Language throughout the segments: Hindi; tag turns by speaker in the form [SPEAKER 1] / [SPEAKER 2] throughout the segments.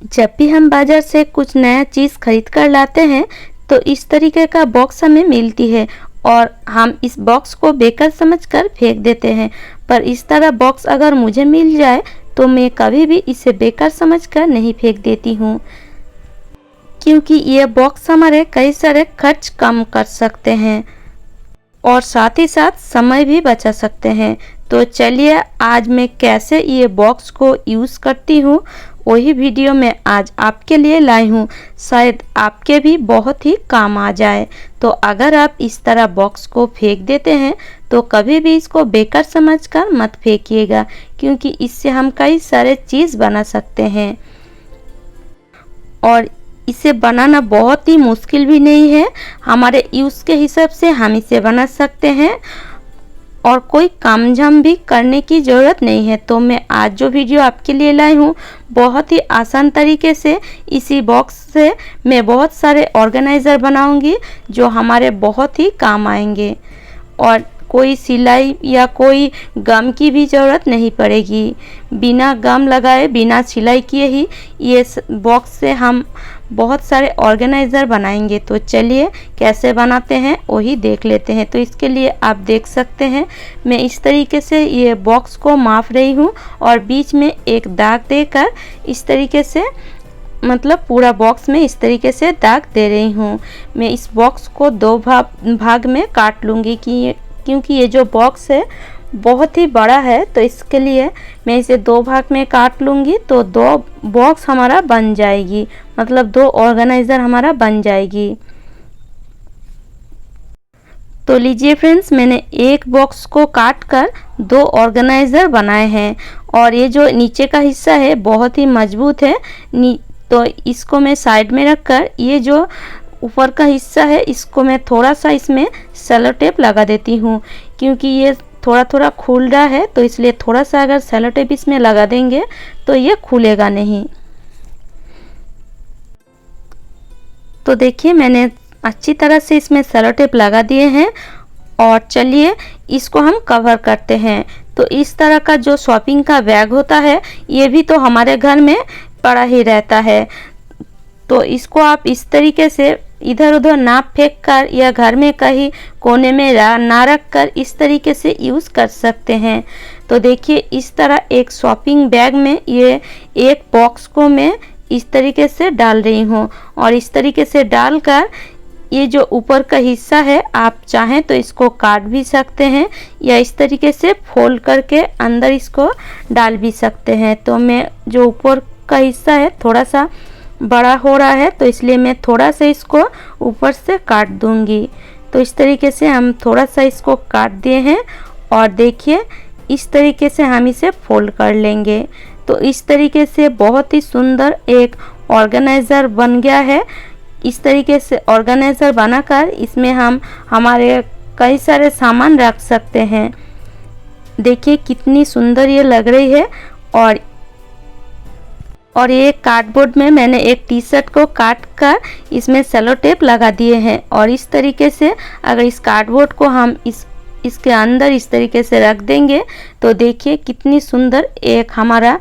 [SPEAKER 1] जब भी हम बाजार से कुछ नया चीज़ खरीद कर लाते हैं तो इस तरीके का बॉक्स हमें मिलती है और हम इस बॉक्स को बेकार समझकर फेंक देते हैं। पर इस तरह बॉक्स अगर मुझे मिल जाए तो मैं कभी भी इसे बेकार समझकर नहीं फेंक देती हूँ, क्योंकि ये बॉक्स हमारे कई सारे खर्च कम कर सकते हैं और साथ ही साथ समय भी बचा सकते हैं। तो चलिए आज मैं कैसे ये बॉक्स को यूज़ करती हूँ वही वीडियो मैं आज आपके लिए लाई हूँ। शायद आपके भी बहुत ही काम आ जाए। तो अगर आप इस तरह बॉक्स को फेंक देते हैं तो कभी भी इसको बेकार समझकर मत फेंकिएगा, क्योंकि इससे हम कई सारे चीज़ बना सकते हैं और इसे बनाना बहुत ही मुश्किल भी नहीं है। हमारे यूज़ के हिसाब से हम इसे बना सकते हैं और कोई काम झाम भी करने की ज़रूरत नहीं है। तो मैं आज जो वीडियो आपके लिए लाई हूँ बहुत ही आसान तरीके से इसी बॉक्स से मैं बहुत सारे ऑर्गेनाइज़र बनाऊंगी जो हमारे बहुत ही काम आएंगे और कोई सिलाई या कोई गम की भी ज़रूरत नहीं पड़ेगी। बिना गम लगाए बिना सिलाई किए ही ये बॉक्स से हम बहुत सारे ऑर्गेनाइज़र बनाएंगे। तो चलिए कैसे बनाते हैं वही देख लेते हैं। तो इसके लिए आप देख सकते हैं मैं इस तरीके से ये बॉक्स को माप रही हूँ और बीच में एक दाग देकर इस तरीके से मतलब पूरा बॉक्स में इस तरीके से दाग दे रही हूँ। मैं इस बॉक्स को दो भाग में काट लूँगी क्योंकि ये जो बॉक्स है बहुत ही बड़ा है, तो इसके लिए मैं इसे दो भाग में काट लूँगी तो दो बॉक्स हमारा बन जाएगी, मतलब दो ऑर्गेनाइज़र हमारा बन जाएगी। तो लीजिए फ्रेंड्स, मैंने एक बॉक्स को काट कर दो ऑर्गेनाइज़र बनाए हैं और ये जो नीचे का हिस्सा है बहुत ही मजबूत है। तो इसको मैं साइड में रखकर ये जो ऊपर का हिस्सा है इसको मैं थोड़ा सा इसमें सेलो टेप लगा देती हूँ, क्योंकि ये थोड़ा थोड़ा खुल रहा है तो इसलिए थोड़ा सा अगर सेलो टेप इसमें लगा देंगे तो ये खुलेगा नहीं। तो देखिए मैंने अच्छी तरह से इसमें सेलो टेप लगा दिए हैं और चलिए इसको हम कवर करते हैं। तो इस तरह का जो शॉपिंग का बैग होता है ये भी तो हमारे घर में पड़ा ही रहता है, तो इसको आप इस तरीके से इधर उधर ना फेंक कर या घर में कहीं कोने में ना रख कर इस तरीके से यूज़ कर सकते हैं। तो देखिए इस तरह एक शॉपिंग बैग में ये एक बॉक्स को मैं इस तरीके से डाल रही हूँ और इस तरीके से डालकर ये जो ऊपर का हिस्सा है आप चाहें तो इसको काट भी सकते हैं या इस तरीके से फोल्ड करके अंदर इसको डाल भी सकते हैं। तो मैं जो ऊपर का हिस्सा है थोड़ा सा बड़ा हो रहा है तो इसलिए मैं थोड़ा सा इसको ऊपर से काट दूंगी। तो इस तरीके से हम थोड़ा सा इसको काट दिए हैं और देखिए इस तरीके से हम इसे फोल्ड कर लेंगे। तो इस तरीके से बहुत ही सुंदर एक ऑर्गेनाइज़र बन गया है। इस तरीके से ऑर्गेनाइज़र बनाकर इसमें हम हमारे कई सारे सामान रख सकते हैं। देखिए कितनी सुंदर ये लग रही है। और ये कार्डबोर्ड में मैंने एक टी शर्ट को काट कर इसमें सेलो टेप लगा दिए हैं और इस तरीके से अगर इस कार्डबोर्ड को हम इसके अंदर इस तरीके से रख देंगे तो देखिए कितनी सुंदर एक हमारा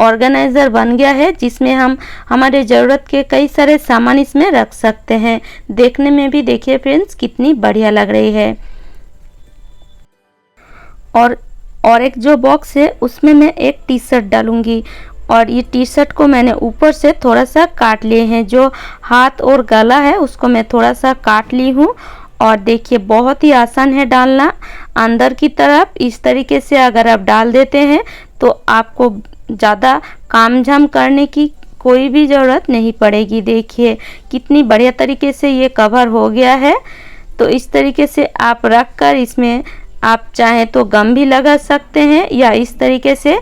[SPEAKER 1] ऑर्गेनाइज़र बन गया है, जिसमें हम हमारे ज़रूरत के कई सारे सामान इसमें रख सकते हैं। देखने में भी देखिए फ्रेंड्स कितनी बढ़िया लग रही है। और एक जो बॉक्स है उसमें मैं एक टी शर्ट डालूंगी और ये टी शर्ट को मैंने ऊपर से थोड़ा सा काट लिए हैं। जो हाथ और गला है उसको मैं थोड़ा सा काट ली हूँ और देखिए बहुत ही आसान है डालना अंदर की तरफ। इस तरीके से अगर आप डाल देते हैं तो आपको ज़्यादा काम झाम करने की कोई भी ज़रूरत नहीं पड़ेगी। देखिए कितनी बढ़िया तरीके से ये कवर हो गया है। तो इस तरीके से आप रख कर इसमें आप चाहें तो गम भी लगा सकते हैं या इस तरीके से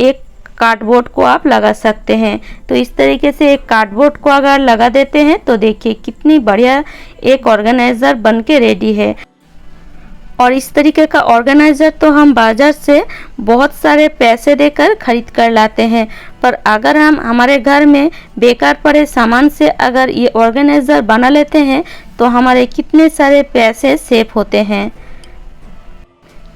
[SPEAKER 1] एक कार्डबोर्ड को आप लगा सकते हैं। तो इस तरीके से एक कार्डबोर्ड को अगर लगा देते हैं तो देखिए कितनी बढ़िया एक ऑर्गेनाइज़र बनके रेडी है। और इस तरीके का ऑर्गेनाइज़र तो हम बाज़ार से बहुत सारे पैसे देकर खरीद कर लाते हैं, पर अगर हम हमारे घर में बेकार पड़े सामान से अगर ये ऑर्गेनाइज़र बना लेते हैं तो हमारे कितने सारे पैसे सेव होते हैं।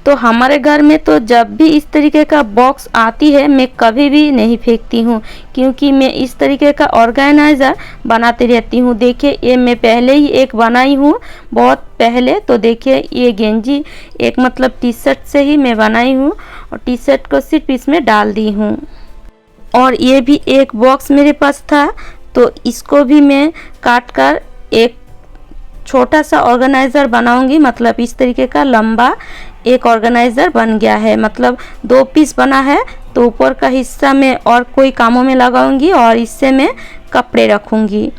[SPEAKER 1] तो हमारे घर में तो जब भी इस तरीके का बॉक्स आती है मैं कभी भी नहीं फेंकती हूँ, क्योंकि मैं इस तरीके का ऑर्गेनाइज़र बनाती रहती हूँ। देखिए ये मैं पहले ही एक बनाई हूँ बहुत पहले। तो देखिए ये गेंजी एक मतलब टी शर्ट से ही मैं बनाई हूँ और टी शर्ट को सिर्फ इसमें डाल दी हूँ। और ये भी एक बॉक्स मेरे पास था, तो इसको भी मैं काट कर एक छोटा सा ऑर्गेनाइज़र बनाऊंगी। मतलब इस तरीके का लंबा एक ऑर्गेनाइज़र बन गया है, मतलब 2 पीस बना है। तो ऊपर का हिस्सा मैं और कोई कामों में लगाऊंगी और इससे मैं कपड़े रखूंगी।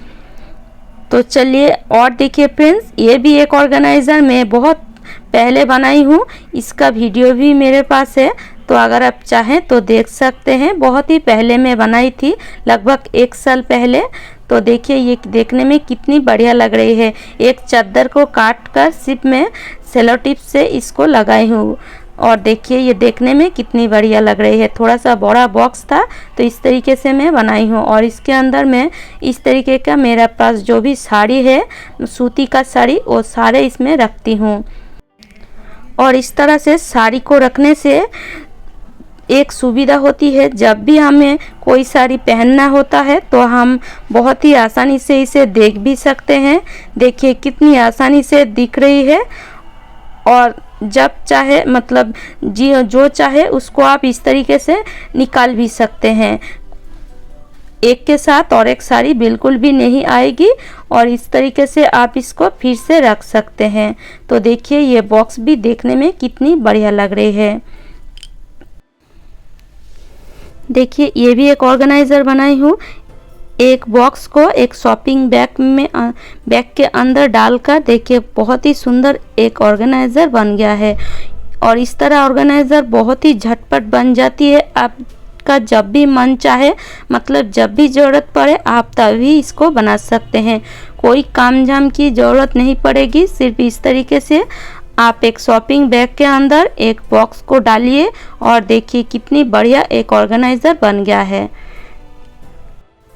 [SPEAKER 1] तो चलिए और देखिए फ्रेंड्स, ये भी एक ऑर्गेनाइज़र मैं बहुत पहले बनाई हूँ, इसका वीडियो भी मेरे पास है, तो अगर आप चाहें तो देख सकते हैं। बहुत ही पहले मैं बनाई थी, लगभग 1 साल पहले। तो देखिए ये देखने में कितनी बढ़िया लग रही है। एक चादर को काट कर सिर्फ मैं सेलो टिप से इसको लगाई हूँ और देखिए ये देखने में कितनी बढ़िया लग रही है। थोड़ा सा बड़ा बॉक्स था तो इस तरीके से मैं बनाई हूँ और इसके अंदर मैं इस तरीके का मेरा पास जो भी साड़ी है सूती का साड़ी वो सारे इसमें रखती हूँ। और इस तरह से साड़ी को रखने से एक सुविधा होती है, जब भी हमें कोई साड़ी पहनना होता है तो हम बहुत ही आसानी से इसे देख भी सकते हैं। देखिए कितनी आसानी से दिख रही है और जब चाहे मतलब जी जो चाहे उसको आप इस तरीके से निकाल भी सकते हैं। एक के साथ और एक साड़ी बिल्कुल भी नहीं आएगी और इस तरीके से आप इसको फिर से रख सकते हैं। तो देखिए ये बॉक्स भी देखने में कितनी बढ़िया लग रही है। देखिए ये भी एक ऑर्गेनाइज़र बनाई हूँ। एक बॉक्स को एक शॉपिंग बैग के अंदर डालकर देखिए बहुत ही सुंदर एक ऑर्गेनाइज़र बन गया है। और इस तरह ऑर्गेनाइज़र बहुत ही झटपट बन जाती है। आपका जब भी मन चाहे मतलब जब भी ज़रूरत पड़े आप तभी इसको बना सकते हैं। कोई काम झाम की ज़रूरत नहीं पड़ेगी। सिर्फ इस तरीके से आप एक शॉपिंग बैग के अंदर एक बॉक्स को डालिए और देखिए कितनी बढ़िया एक ऑर्गेनाइज़र बन गया है।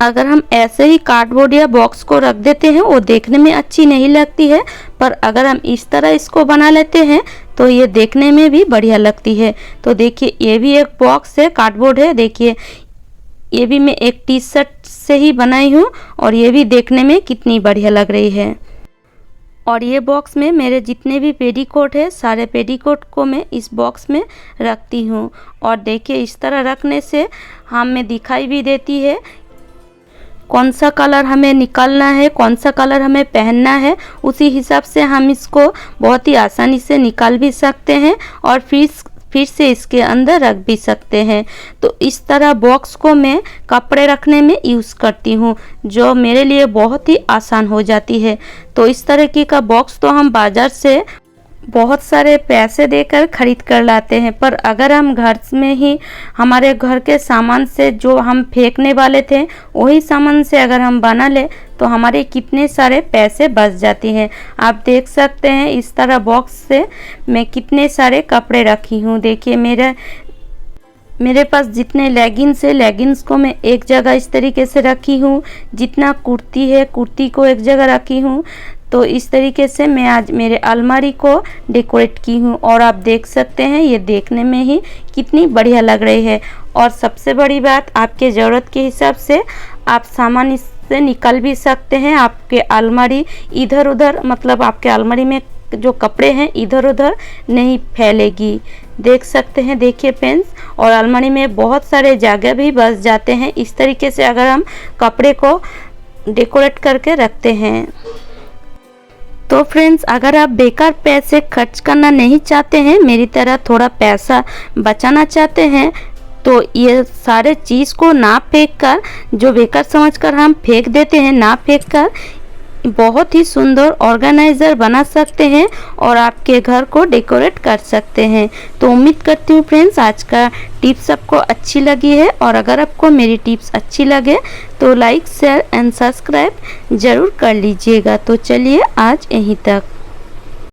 [SPEAKER 1] अगर हम ऐसे ही कार्डबोर्ड या बॉक्स को रख देते हैं वो देखने में अच्छी नहीं लगती है, पर अगर हम इस तरह इसको बना लेते हैं तो ये देखने में भी बढ़िया लगती है। तो देखिए ये भी एक बॉक्स है, कार्डबोर्ड है। देखिए ये भी मैं एक टी शर्ट से ही बनाई हूँ और ये भी देखने में कितनी बढ़िया लग रही है। और ये बॉक्स में मेरे जितने भी पेटीकोट है सारे पेटीकोट को मैं इस बॉक्स में रखती हूँ। और देखिए इस तरह रखने से हमें दिखाई भी देती है कौन सा कलर हमें निकालना है, कौन सा कलर हमें पहनना है। उसी हिसाब से हम इसको बहुत ही आसानी से निकाल भी सकते हैं और फिर से इसके अंदर रख भी सकते हैं। तो इस तरह बॉक्स को मैं कपड़े रखने में यूज़ करती हूँ, जो मेरे लिए बहुत ही आसान हो जाती है। तो इस तरीके का बॉक्स तो हम बाज़ार से बहुत सारे पैसे देकर खरीद कर लाते हैं, पर अगर हम घर में ही हमारे घर के सामान से जो हम फेंकने वाले थे वही सामान से अगर हम बना ले तो हमारे कितने सारे पैसे बच जाते हैं। आप देख सकते हैं इस तरह बॉक्स से मैं कितने सारे कपड़े रखी हूँ। देखिए मेरे पास जितने लेगिंग्स है लेगिंग्स को मैं एक जगह इस तरीके से रखी हूँ, जितना कुर्ती है कुर्ती को एक जगह रखी हूँ। तो इस तरीके से मैं आज मेरे अलमारी को डेकोरेट की हूँ और आप देख सकते हैं ये देखने में ही कितनी बढ़िया लग रही है। और सबसे बड़ी बात, आपके ज़रूरत के हिसाब से आप सामान इससे निकाल भी सकते हैं। आपके अलमारी इधर उधर मतलब आपके अलमारी में जो कपड़े हैं इधर उधर नहीं फैलेगी। देख सकते हैं, देखिए फ्रेंड्स, और अलमारी में बहुत सारे जगह भी बच जाते हैं इस तरीके से अगर हम कपड़े को डेकोरेट करके रखते हैं। तो फ्रेंड्स, अगर आप बेकार पैसे खर्च करना नहीं चाहते हैं, मेरी तरह थोड़ा पैसा बचाना चाहते हैं, तो ये सारे चीज़ को ना फेंक कर, जो बेकार समझकर हम फेंक देते हैं, ना फेंक कर बहुत ही सुंदर ऑर्गेनाइज़र बना सकते हैं और आपके घर को डेकोरेट कर सकते हैं। तो उम्मीद करती हूँ फ्रेंड्स आज का टिप्स आपको अच्छी लगी है, और अगर आपको मेरी टिप्स अच्छी लगे तो लाइक शेयर एंड सब्सक्राइब ज़रूर कर लीजिएगा। तो चलिए आज यहीं तक।